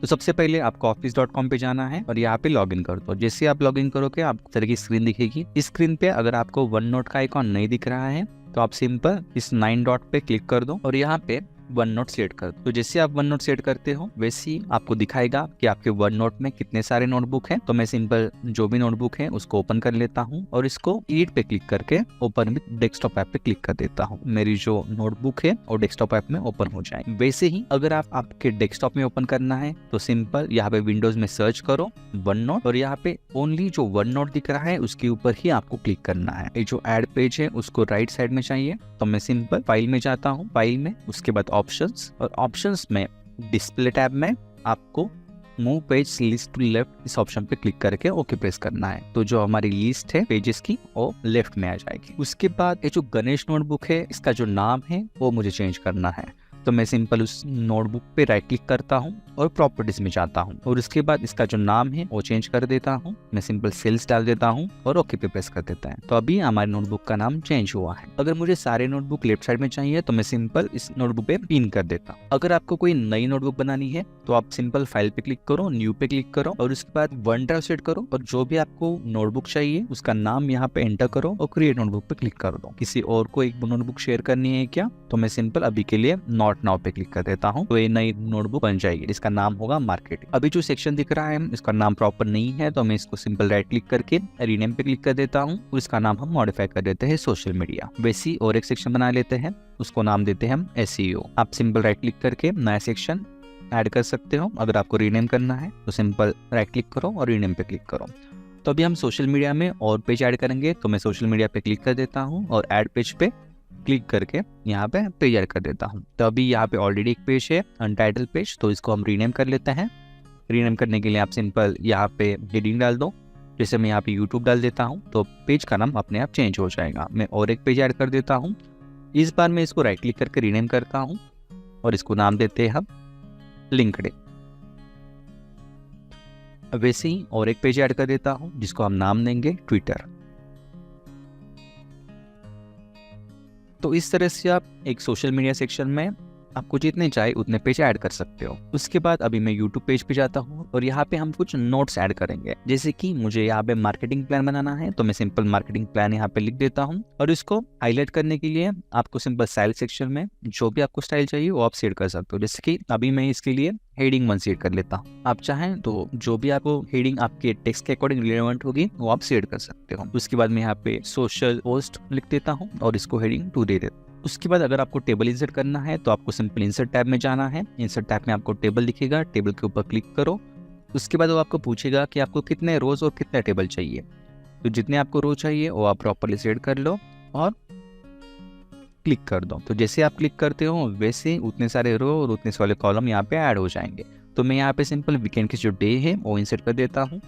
तो सबसे पहले आपको office.com पे जाना है और यहाँ पे लॉगिन कर दो। जैसे आप लॉगिन करोगे आपको इस तरह की स्क्रीन दिखेगी। इस स्क्रीन पे अगर आपको वन नोट का आइकॉन नहीं दिख रहा है तो आप सिंपल इस 9 डॉट पे क्लिक कर दो और यहाँ पे वन नोट सेट कर दो। तो जैसे आप वन नोट सेट करते हो वैसे ही आपको दिखाएगा कि आपके वन नोट में कितने सारे नोटबुक हैं। तो मैं सिंपल जो भी नोटबुक है उसको ओपन कर लेता हूँ और इसको एडिट पे क्लिक करके ओपन विद डेस्कटॉप ऐप पे क्लिक कर देता हूँ। मेरी जो नोटबुक है वो डेस्कटॉप ऐप में ओपन हो जाए। वैसे ही अगर आप आपके डेस्कटॉप में ओपन करना है तो सिंपल यहाँ पे विंडोज में सर्च करो वन नोट और यहाँ पे ओनली जो वन नोट दिख रहा है उसके ऊपर ही आपको क्लिक करना है। ये जो एड पेज है उसको राइट साइड में चाहिए तो मैं सिंपल फाइल में जाता हूँ, फाइल में उसके बाद ऑप्शंस और ऑप्शंस में डिस्प्ले टैब में आपको move page list to left इस ऑप्शन पे क्लिक करके ओके प्रेस करना है। तो जो हमारी लिस्ट है पेजेस की वो लेफ्ट में आ जाएगी। उसके बाद ये जो गणेश नोटबुक है इसका जो नाम है वो मुझे चेंज करना है। तो मैं सिंपल उस नोटबुक पे राइट क्लिक करता हूँ और प्रॉपर्टीज में जाता हूँ और उसके बाद इसका जो नाम है वो चेंज कर देता हूँ। मैं सिंपल सेल्स डाल देता हूँ और ओके पे प्रेस कर देता है। तो अभी हमारे नोटबुक का नाम चेंज हुआ है। अगर मुझे सारे नोटबुक लेफ्ट साइड में चाहिए तो मैं सिंपल इस नोटबुक पे पिन कर देता हूँ। अगर आपको कोई नई नोटबुक बनानी है तो आप सिंपल फाइल पे क्लिक करो, न्यू पे क्लिक करो और उसके बाद वन ड्राइव सेट करो और जो भी आपको नोटबुक चाहिए उसका नाम यहाँ पे एंटर करो और क्रिएट नोटबुक पे क्लिक कर दो। किसी और को एक नोटबुक शेयर करनी है क्या तो मैं सिंपल अभी के लिए नॉट नाउ पे क्लिक कर देता हूँ। तो ये नई नोटबुक बन जाएगी जिसका नाम होगा मार्केटिंग। अभी जो सेक्शन दिख रहा है इसका नाम प्रॉपर नहीं है तो मैं इसको सिंपल राइट क्लिक करके रीनेम पे क्लिक कर देता हूँ और इसका नाम हम मॉडिफाई कर देते हैं सोशल मीडिया। वैसी और एक सेक्शन बना लेते हैं, उसको नाम देते हैं हम SEO। आप सिंपल राइट क्लिक करके नया सेक्शन ऐड कर सकते हो। अगर आपको रीनेम करना है तो सिंपल राइट क्लिक करो और रीनेम पे क्लिक करो। तो अभी हम सोशल मीडिया में और पेज ऐड करेंगे तो मैं सोशल मीडिया पे क्लिक कर देता हूँ और ऐड पेज पे क्लिक करके यहाँ पे पेज ऐड कर देता हूँ। तो अभी यहाँ पे ऑलरेडी एक पेज है अनटाइटल पेज, तो इसको हम रीनेम कर लेते हैं। रीनेम करने के लिए आप सिंपल यहाँ पे हेडिंग डाल दो। जैसे मैं यहाँ पे यूट्यूब डाल देता हूँ तो पेज का नाम अपने आप चेंज हो जाएगा। मैं और एक पेज ऐड कर देता हूँ। इस बार मैं इसको राइट क्लिक करके रीनेम करता हूँ और इसको नाम देते हैं हम लिंक्डइन। वैसे ही और एक पेज ऐड कर देता हूँ जिसको हम नाम देंगे ट्विटर। तो इस तरह से आप एक सोशल मीडिया सेक्शन में आपको जितने चाहे उतने पेज ऐड कर सकते हो। उसके बाद अभी मैं YouTube पेज पे जाता हूँ और यहाँ पे हम कुछ नोट्स ऐड करेंगे। जैसे कि मुझे यहाँ पे मार्केटिंग प्लान बनाना है तो मैं सिंपल मार्केटिंग प्लान यहाँ पे लिख देता हूँ और इसको हाईलाइट करने के लिए आपको सिंपल स्टाइल सेक्शन में जो भी आपको स्टाइल चाहिए वो आप सेट कर सकते हो। जैसे कि अभी मैं इसके लिए हेडिंग 1 सेट कर लेता हूँ। आप चाहें तो जो भी आपको हेडिंग आपके टेक्स्ट के अकॉर्डिंग रिलेवेंट होगी वो आप सेट कर सकते हो। उसके बाद मैं यहाँ पे सोशल पोस्ट लिख देता हूँ और इसको हेडिंग 2 दे देता हूँ। उसके बाद अगर आपको टेबल इंसर्ट करना है तो आपको सिंपल इंसर्ट टैब में जाना है। इंसर्ट टैब में आपको टेबल दिखेगा, टेबल के ऊपर क्लिक करो। उसके बाद वो आपको पूछेगा कि आपको कितने रोज और कितने टेबल चाहिए। तो जितने आपको रो चाहिए वो आप प्रॉपर्ली सेट कर लो और क्लिक कर दो। तो जैसे आप क्लिक करते हो वैसे उतने सारे रो और उतने सारे कॉलम यहाँ पे ऐड हो जाएंगे। तो मैं यहाँ पे सिंपल वीकेंड की जो डे है वो इंसर्ट कर देता हूँ।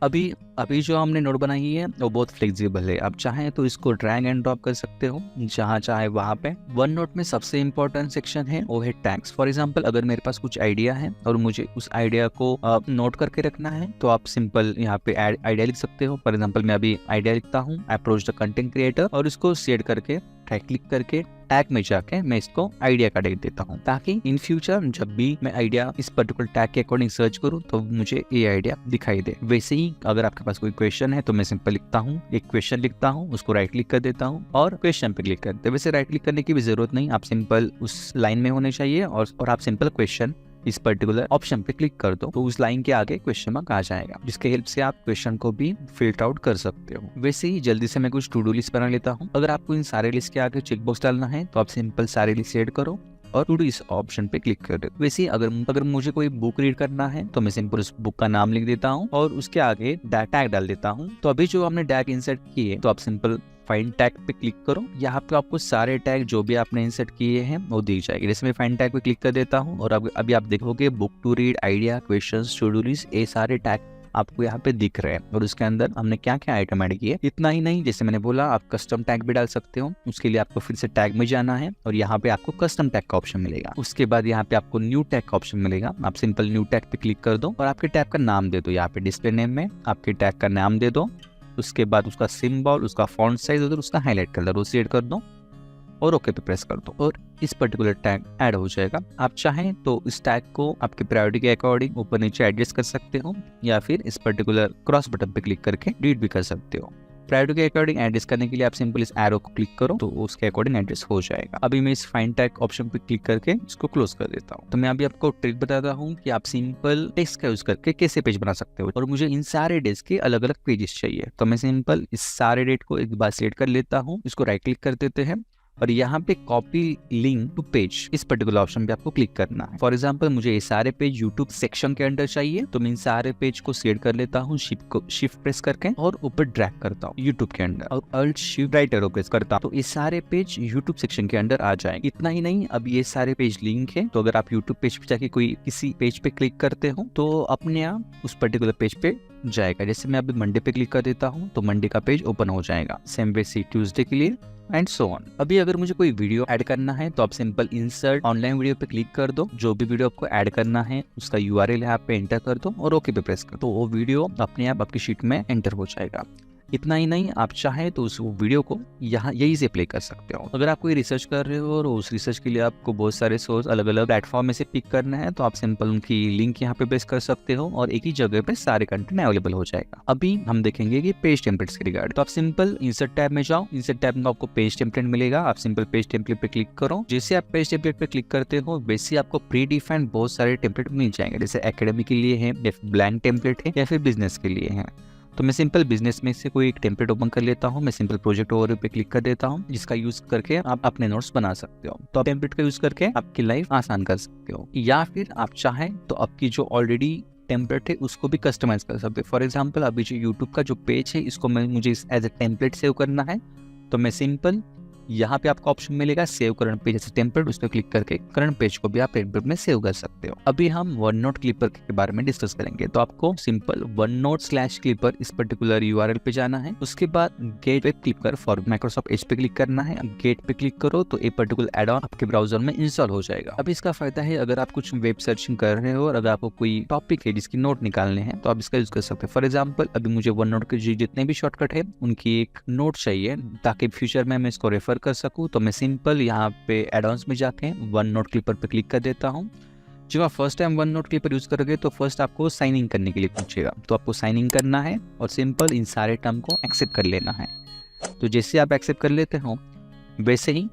अभी जो हमने नोट बनाई है वो बहुत फ्लेक्सिबल है। आप चाहें तो इसको ड्रैग एंड ड्रॉप कर सकते हो जहाँ चाहे वहाँ पे। वन नोट में सबसे इंपॉर्टेंट सेक्शन है वो है टैग्स। फॉर एग्जांपल अगर मेरे पास कुछ आइडिया है और मुझे उस आइडिया को नोट करके रखना है तो आप सिंपल यहाँ पे आइडिया लिख सकते हो। फॉर एग्जाम्पल मैं अभी आइडिया लिखता हूँ अप्रोच द कंटेंट क्रिएटर और इसको सेट करके राइट क्लिक करके टैग में जाके मैं इसको आइडिया का टैग देता हूँ ताकि इन फ्यूचर जब भी मैं आइडिया इस पर्टिकुलर टैग के अकॉर्डिंग सर्च करूँ तो मुझे ये आइडिया दिखाई दे। वैसे ही अगर आपके पास कोई क्वेश्चन है तो मैं सिंपल लिखता हूँ, एक क्वेश्चन लिखता हूँ, उसको राइट क्लिक कर देता हूँ और क्वेश्चन पे क्लिक करते हैं। वैसे राइट क्लिक करने की भी जरूरत नहीं, आप सिंपल उस लाइन में होने चाहिए और आप सिंपल क्वेश्चन इस पर्टिकुलर ऑप्शन पे क्लिक कर दो तो उस लाइन के आगे क्वेश्चन मार्क आ जाएगा, जिसके हेल्प से आप क्वेश्चन को भी फिल्टर आउट कर सकते हो। वैसे ही जल्दी से मैं कुछ टू डू लिस्ट बना लेता हूँ। अगर आपको इन सारे लिस्ट के आगे चेक बॉक्स डालना है तो आप सिंपल सारे लिस्ट ऐड करो और टू डू इस ऑप्शन पे क्लिक कर दो। वैसे ही अगर मुझे कोई बुक रीड करना है तो मैं सिंपल उस बुक का नाम लिख देता हूँ और उसके आगे टैग डाल देता हूँ। तो अभी जो हमने टैग इंसर्ट किए तो आप सिंपल फाइंड टैग पे क्लिक करो। यहाँ पे आपको सारे टैग जो भी आपने इंसर्ट किए हैं वो दिख जाएंगे। जैसे मैं फाइंड टैग पे क्लिक कर देता हूँ और अभी आप देखोगे book to read, idea, questions, to do list, ये सारे टैग आपको यहाँ पे दिख रहे हैं। और उसके अंदर हमने क्या क्या आइटम ऐड किए। इतना ही नहीं, जैसे मैंने बोला आप कस्टम टैग भी डाल सकते हो। उसके लिए आपको फिर से टैग में जाना है और यहाँ पे आपको कस्टम टैग का ऑप्शन मिलेगा। उसके बाद यहाँ पे आपको न्यू टैग का ऑप्शन मिलेगा। आप सिंपल न्यू टैग पे क्लिक कर दो और आपके टैग का नाम दे दो। यहाँ पे डिस्प्ले नेम में आपके टैग का नाम दे दो। उसके बाद उसका सिंबल, उसका फॉन्ट साइज और उसका हाईलाइट कलर वो सेट कर दो। और ओके पे प्रेस कर दो और इस पर्टिकुलर टैग ऐड हो जाएगा। आप चाहें तो इस टैग को आपके प्रायोरिटी के अकॉर्डिंग ऊपर नीचे एडजस्ट कर सकते हो या फिर इस पर्टिकुलर क्रॉस बटन पे क्लिक करके डिलीट भी कर सकते हो। प्रायोरिटी के अकॉर्डिंग एडजस्ट करने के लिए आप सिंपल इस एरो को क्लिक करो तो उसके अकॉर्डिंग एडजस्ट हो जाएगा। अभी मैं इस फाइंड टैग ऑप्शन पे क्लिक करके इसको क्लोज कर देता हूँ। तो मैं अभी आपको ट्रिक बताता हूँ कि आप सिंपल टेक्स्ट का यूज करके कैसे पेज बना सकते हो और मुझे इन सारे डेज के अलग अलग पेजेस चाहिए। तो मैं सिंपल इस सारे डेट को एक बार सिलेक्ट कर लेता हूँ, इसको राइट क्लिक कर देते हैं और यहाँ पे कॉपी लिंक टू पेज इस पर्टिकुलर ऑप्शन पे आपको क्लिक करना है। फॉर एग्जांपल मुझे ये सारे पेज यूट्यूब सेक्शन के अंदर चाहिए, तो मैं इन सारे पेज को सिलेक्ट कर लेता हूँ, शिफ्ट प्रेस करके और ऊपर ड्रैग करता हूँ यूट्यूब के अंदर और alt shift right arrow press करता हूँ, तो ये सारे पेज यूट्यूब सेक्शन के अंदर आ जाएंगे। इतना ही नहीं, अब ये सारे पेज लिंक है, तो अगर आप यूट्यूब पेज पे जाके कोई किसी पेज पे क्लिक करते हो तो अपने आप उस पर्टिकुलर पेज पे जाएगा। जैसे मैं अभी मंडे पे क्लिक कर देता हूँ तो मंडे का पेज ओपन हो जाएगा, सेम वे सी ट्यूसडे के लिए एंड सो ऑन। अभी अगर मुझे कोई वीडियो ऐड करना है तो आप सिंपल इंसर्ट ऑनलाइन वीडियो पे क्लिक कर दो, जो भी वीडियो आपको ऐड करना है उसका यूआरएल यहाँ पे एंटर कर दो और ओके पे प्रेस कर दो, वो वीडियो अपने आप आपकी शीट में एंटर हो जाएगा। इतना ही नहीं, आप चाहे तो उस वीडियो को यहाँ यही से प्ले कर सकते हो। अगर आप कोई रिसर्च कर रहे हो और उस रिसर्च के लिए आपको बहुत सारे सोर्स अलग अलग प्लेटफॉर्म में से पिक करना है तो आप सिंपल उनकी लिंक यहाँ पे बेस कर सकते हो और एक ही जगह पे सारे कंटेंट अवेलेबल हो जाएगा। अभी हम देखेंगे कि पेज टेम्पलेट्स के रिगार्ड। तो आप सिंपल इंसर्ट टैब में जाओ, इंसर्ट टैब में आपको पेज टेम्पलेट मिलेगा, आप सिंपल पेज टेम्पलेट पे क्लिक करो। जैसे आप पेज टेम्पलेट पे क्लिक करते हो वैसे आपको प्री डिफाइंड बहुत सारे टेम्पलेट मिल जाएंगे, जैसे एकेडमी के लिए है या फिर ब्लैंक टेम्पलेट है या फिर बिजनेस के लिए है। तो मैं सिंपल बिजनेस में से कोई एक टेम्पलेट ओपन कर लेता हूँ, मैं सिंपल प्रोजेक्ट ओवरव्यू पे क्लिक कर देता हूँ, जिसका यूज करके आप अपने नोट्स बना सकते हो। तो आप टेम्पलेट का यूज करके आपकी लाइफ आसान कर सकते हो, या फिर आप चाहें तो आपकी जो ऑलरेडी टेम्पलेट है उसको भी कस्टमाइज कर सकते हो। फॉर एग्जाम्पल अभी जो यूट्यूब का जो पेज है इसको मुझे एज ए टेम्पलेट सेव करना है, तो मैं सिंपल यहाँ पे आपको ऑप्शन मिलेगा सेव करंट पेज जैसे टेम्पलेट, उस पर क्लिक करके करंट पेज को भी आप टेम्पलेट में सेव कर सकते हो। अभी हम वन नोट क्लिपर के बारे में डिस्कस करेंगे। तो आपको simple one note slash clipper इस पर्टिकुलर यूआरएल पे जाना है, उसके बाद गेट पे क्लिक कर फॉर माइक्रोसॉफ्ट एज पे क्लिक करना है। गेट पे क्लिक करो तो एक पर्टिकुलर एड ऑन आपके ब्राउजर में इंस्टॉल हो जाएगा। अब इसका फायदा है अगर आप कुछ वेब सर्चिंग कर रहे हो और अगर आपको कोई टॉपिक है जिसकी नोट निकालने हैं तो आप इसका यूज कर सकते हैं। फॉर एग्जाम्पल अभी मुझे वन नोट के जितने भी शॉर्टकट है उनकी एक नोट चाहिए ताकि फ्यूचर में मैं इसको रेफर कर सकूँ, तो मैं सिंपल यहाँ पे एड-ऑन्स में जाके वन नोट क्लिपर पे क्लिक कर देता हूँ। जब आप first time one note clipper use करोगे तो फर्स्ट आपको साइन इन करने के लिए पूछेगा, तो आपको साइन इन करना है और सिंपल इन सारे टर्म को एक्सेप्ट कर लेना है। तो जैसे आप एक्सेप्ट कर लेते हो वैसे ही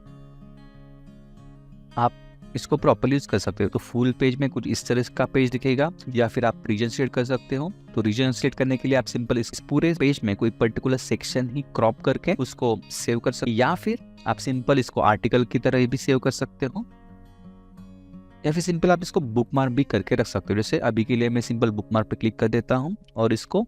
आप इसको प्रॉपर्ली यूज कर सकते हो। तो फुल पेज में कुछ इस तरह का पेज दिखेगा, या फिर आप रीजन सेलेक्ट कर सकते हो। तो रीजन सेलेक्ट करने के लिए आप सिंपल इस पूरे पेज में कोई पर्टिकुलर सेक्शन ही क्रॉप करके उसको सेव कर सकते हो, या फिर आप सिंपल इसको आर्टिकल की तरह भी सेव कर सकते हो, या फिर सिंपल आप इसको बुकमार्क भी करके रख सकते हो। जैसे अभी के लिए मैं सिंपल बुकमार्क पे क्लिक कर देता हूँ और इसको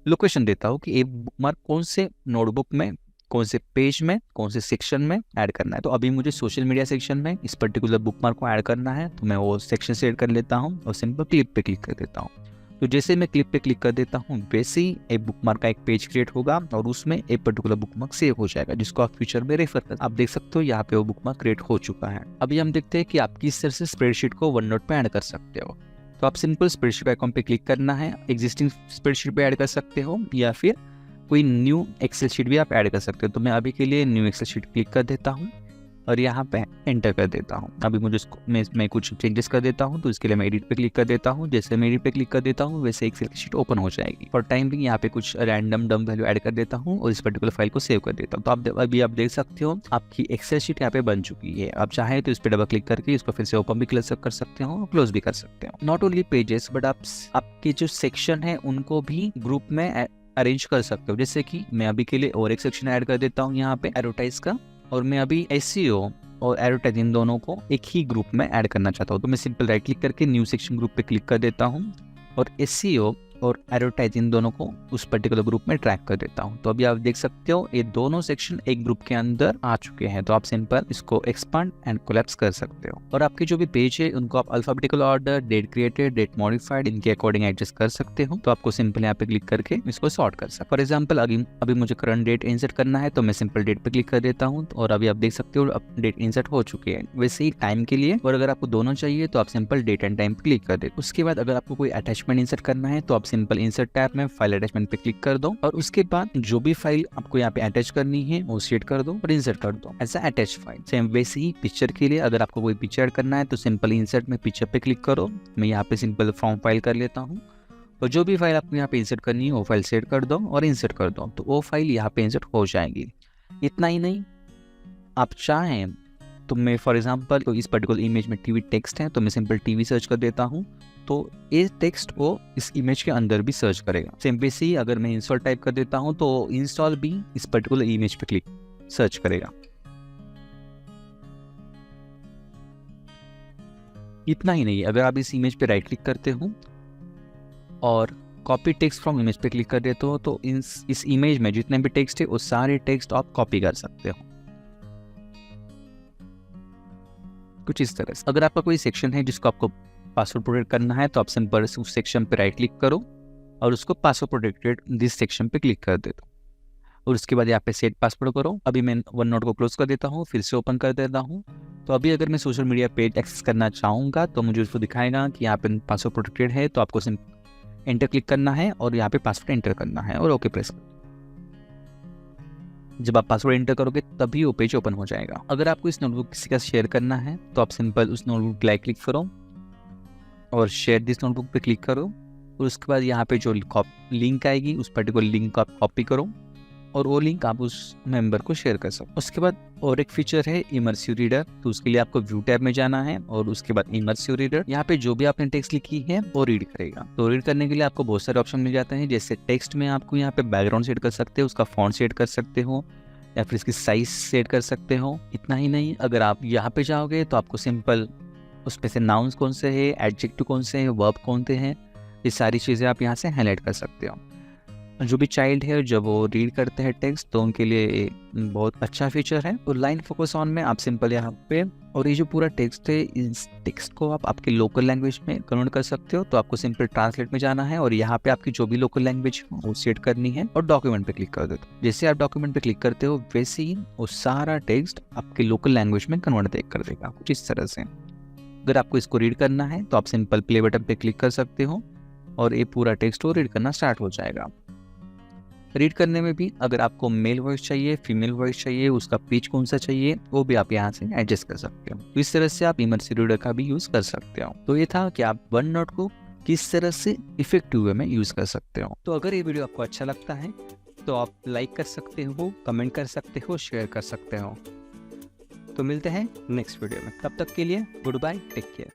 लोकेशन देता हूँ कि ये बुकमार्क कौन से नोटबुक में, कौन से पेज में, कौन से सेक्शन में ऐड करना है। तो अभी मुझे सोशल मीडिया सेक्शन में इस पर्टिकुलर बुकमार्क को ऐड करना है, तो मैं वो सेक्शन से ऐड कर लेता हूँ और सिंपल क्लिप पे क्लिक कर देता हूँ। तो जैसे मैं क्लिप पे क्लिक कर देता हूँ वैसे ही एक बुकमार्क का एक पेज क्रिएट होगा और उसमें एक पर्टिकुलर बुकमार्क सेव हो जाएगा, जिसको आप फ्यूचर में रेफर कर। आप देख सकते हो यहाँ पे वो बुकमार्क क्रिएट हो चुका है। अभी हम देखते हैं कि आप किस तरह से स्प्रेडशीट को वन नोट पे ऐड कर सकते हो। तो आप सिंपल स्प्रेडशीट आइकॉन पे क्लिक करना है, एग्जिस्टिंग स्प्रेडशीट पे ऐड कर सकते हो या फिर कोई न्यू एक्सेल शीट भी आप ऐड कर सकते हो। तो मैं अभी के लिए न्यू एक्सेल शीट क्लिक कर देता हूँ और यहाँ पे एंटर कर देता हूँ। अभी मुझे मैं कुछ चेंजेस कर देता हूँ, तो इसके लिए मैं एडिट पे क्लिक कर देता हूँ। जैसे मैं एडिट पे क्लिक कर देता हूँ वैसे एक्सेल की शीट ओपन हो जाएगी। फॉर टाइम भी यहाँ पे कुछ रैंडम डम वैल्यू ऐड कर देता हूँ और इस पर्टिकुलर फाइल को सेव कर देता हूँ। तो अभी आप देख सकते हो आपकी एक्सेल शीट यहाँ पे बन चुकी है। आप चाहे तो इस पर डबल क्लिक करके इसको फिर से ओपन भी कर सकते हो और क्लोज भी कर सकते हो। नॉट ओनली पेजेस बट आपके जो सेक्शन है उनको भी ग्रुप में अरेंज कर सकते हो। जैसे कि मैं अभी के लिए और एक सेक्शन ऐड कर देता हूँ यहाँ पे एडवर्टाइज का, और मैं अभी एसईओ और एडवर्टाइज इन दोनों को एक ही ग्रुप में ऐड करना चाहता हूँ। तो मैं सिंपल राइट क्लिक करके न्यू सेक्शन ग्रुप पे क्लिक कर देता हूँ और एसईओ और एडवर्टाइज इन दोनों को उस पर्टिकुलर ग्रुप में ट्रैक कर देता हूँ। तो अभी आप देख सकते हो ये दोनों सेक्शन एक ग्रुप के अंदर आ चुके हैं। तो आप सिंपल इसको एक्सपांड एंड कोलैप्स कर सकते हो और आपके जो भी पेज है उनको आप alphabetical order, date created, date modified, इनके अकॉर्डिंग एडजस्ट कर सकते हो। तो आपको सिंपल यहाँ पे क्लिक करके इसको सॉर्ट कर सकते हो। फॉर एग्जाम्पल अभी मुझे करंट डेट इंसर्ट करना है, तो मैं सिंपल डेट पे क्लिक कर देता हूँ और अभी आप देख सकते हो अब डेट इंसर्ट हो चुकी है। वैसे ही टाइम के लिए, और अगर आपको दोनों चाहिए तो आप सिंपल डेट एंड टाइम पे क्लिक कर दे। उसके बाद अगर आपको कोई अटैचमेंट इंसर्ट करना है तो आप सिंपल इंसर्ट टैब में फाइल अटैचमेंट पे क्लिक कर दो और उसके बाद जो भी फाइल आपको यहाँ पे अटैच करनी है वो सेट कर दो और इंसर्ट कर दो एज अटैच फाइल। सेम वैसे ही पिक्चर के लिए अगर आपको कोई पिक्चर ऐड करना है तो सिंपल इंसर्ट में पिक्चर पे क्लिक करो। मैं यहाँ पे सिंपल फ्रॉम फाइल कर लेता हूँ और जो भी फाइल आपको यहाँ पे इंसर्ट करनी है वो फाइल सेट कर दो और इंसर्ट कर दो, तो वो फाइल यहाँ पे इंसर्ट हो जाएगी। इतना ही नहीं, आप चाहें तो मैं फॉर एग्जांपल तो इस पर्टिकुलर इमेज में टीवी टेक्स्ट है तो मैं सिंपल टीवी सर्च कर देता हूँ, तो ये टेक्स्ट को इस इमेज के अंदर भी सर्च करेगा। सेम वैसे ही अगर मैं इंस्टॉल टाइप कर देता हूँ तो इंस्टॉल भी इस पर्टिकुलर इमेज पे क्लिक सर्च करेगा। इतना ही नहीं, अगर आप इस इमेज पे राइट क्लिक करते हो और कॉपी टेक्स्ट फ्रॉम इमेज पे क्लिक कर देते हो तो इस इमेज में जितने भी टेक्स्ट है वो सारे टेक्स्ट आप कॉपी कर सकते हो कुछ इस तरह से। अगर आपका कोई सेक्शन है जिसको आपको पासवर्ड प्रोटेक्ट करना है तो आप सिंपल उस सेक्शन पे राइट क्लिक करो और उसको पासवर्ड प्रोटेक्टेड दिस सेक्शन पे क्लिक कर दे दो और उसके बाद यहाँ पे सेट पासवर्ड करो। अभी मैं वन नोट को क्लोज कर देता हूँ, फिर से ओपन कर देता हूँ। तो अभी अगर मैं सोशल मीडिया पेज एक्सेस करना चाहूँगा तो मुझे उसको दिखाएगा कि यहाँ पे पासवर्ड प्रोटेक्टेड है, तो आपको एंटर क्लिक करना है और यहाँ पे पासवर्ड एंटर करना है और ओके प्रेस। जब आप पासवर्ड एंटर करोगे तभी वो पेज ओपन हो जाएगा। अगर आपको इस नोटबुक किसी का शेयर करना है तो आप सिंपल उस नोटबुक पे क्लिक करो और शेयर दिस नोटबुक पे क्लिक करो और उसके बाद यहाँ पे जो लिंक आएगी उस पर्टिकुलर लिंक को आप कॉपी करो और वो लिंक आप उस मेंबर को शेयर कर सकते हो। उसके बाद और एक फीचर है इमर्सिव रीडर, तो उसके लिए आपको व्यू टैब में जाना है और उसके बाद इमर्सिव रीडर, यहाँ पे जो भी आपने टेक्स्ट लिखी है वो रीड करेगा। तो रीड करने के लिए आपको बहुत सारे ऑप्शन मिल जाते हैं, जैसे टेक्स्ट में आपको यहाँ पे बैकग्राउंड सेट कर सकते हो, उसका फॉन्ट सेट कर सकते हो या फिर इसकी साइज सेट कर सकते हो। इतना ही नहीं, अगर आप यहाँ पे जाओगे तो आपको सिंपल उसमें से नाउन्स कौन से है, एडजेक्टिव कौन से है, वर्ब कौन से हैं, ये सारी चीज़ें आप यहाँ से हाईलाइट कर सकते हो। जो भी चाइल्ड है जब वो रीड करते हैं टेक्स्ट तो उनके लिए बहुत अच्छा फीचर है। और लाइन फोकस ऑन में आप सिंपल यहाँ पे और ये जो पूरा टेक्स्ट है इस टेक्स्ट को आप आपके लोकल लैंग्वेज में कन्वर्ट कर सकते हो। तो आपको सिंपल ट्रांसलेट में जाना है और यहाँ पे आपकी जो भी लोकल लैंग्वेज वो सेट करनी है और डॉक्यूमेंट पे क्लिक कर देते हो। जैसे आप डॉक्यूमेंट पे क्लिक करते हो वैसे ही वो सारा टेक्स्ट आपके लोकल लैंग्वेज में कन्वर्ट कर देगा कुछ इस तरह से। अगर आपको इसको रीड करना है तो आप सिंपल प्ले बटन पे क्लिक कर सकते हो और ये पूरा टेक्स्ट को रीड करना स्टार्ट हो जाएगा। रीड करने में भी अगर आपको मेल वॉइस चाहिए, फीमेल वॉइस चाहिए, उसका पिच कौन सा चाहिए वो भी आप यहाँ से एडजस्ट कर सकते हो। तो इस तरह से आप इमर्सिव रीडर का भी यूज कर सकते हो। तो ये था कि आप वन नोट को किस तरह से इफेक्टिव वे में यूज कर सकते हो। तो अगर ये वीडियो आपको अच्छा लगता है तो आप लाइक कर सकते हो, कमेंट कर सकते हो, शेयर कर सकते हो। तो मिलते हैं नेक्स्ट वीडियो में, तब तक के लिए गुड बाय, टेक केयर।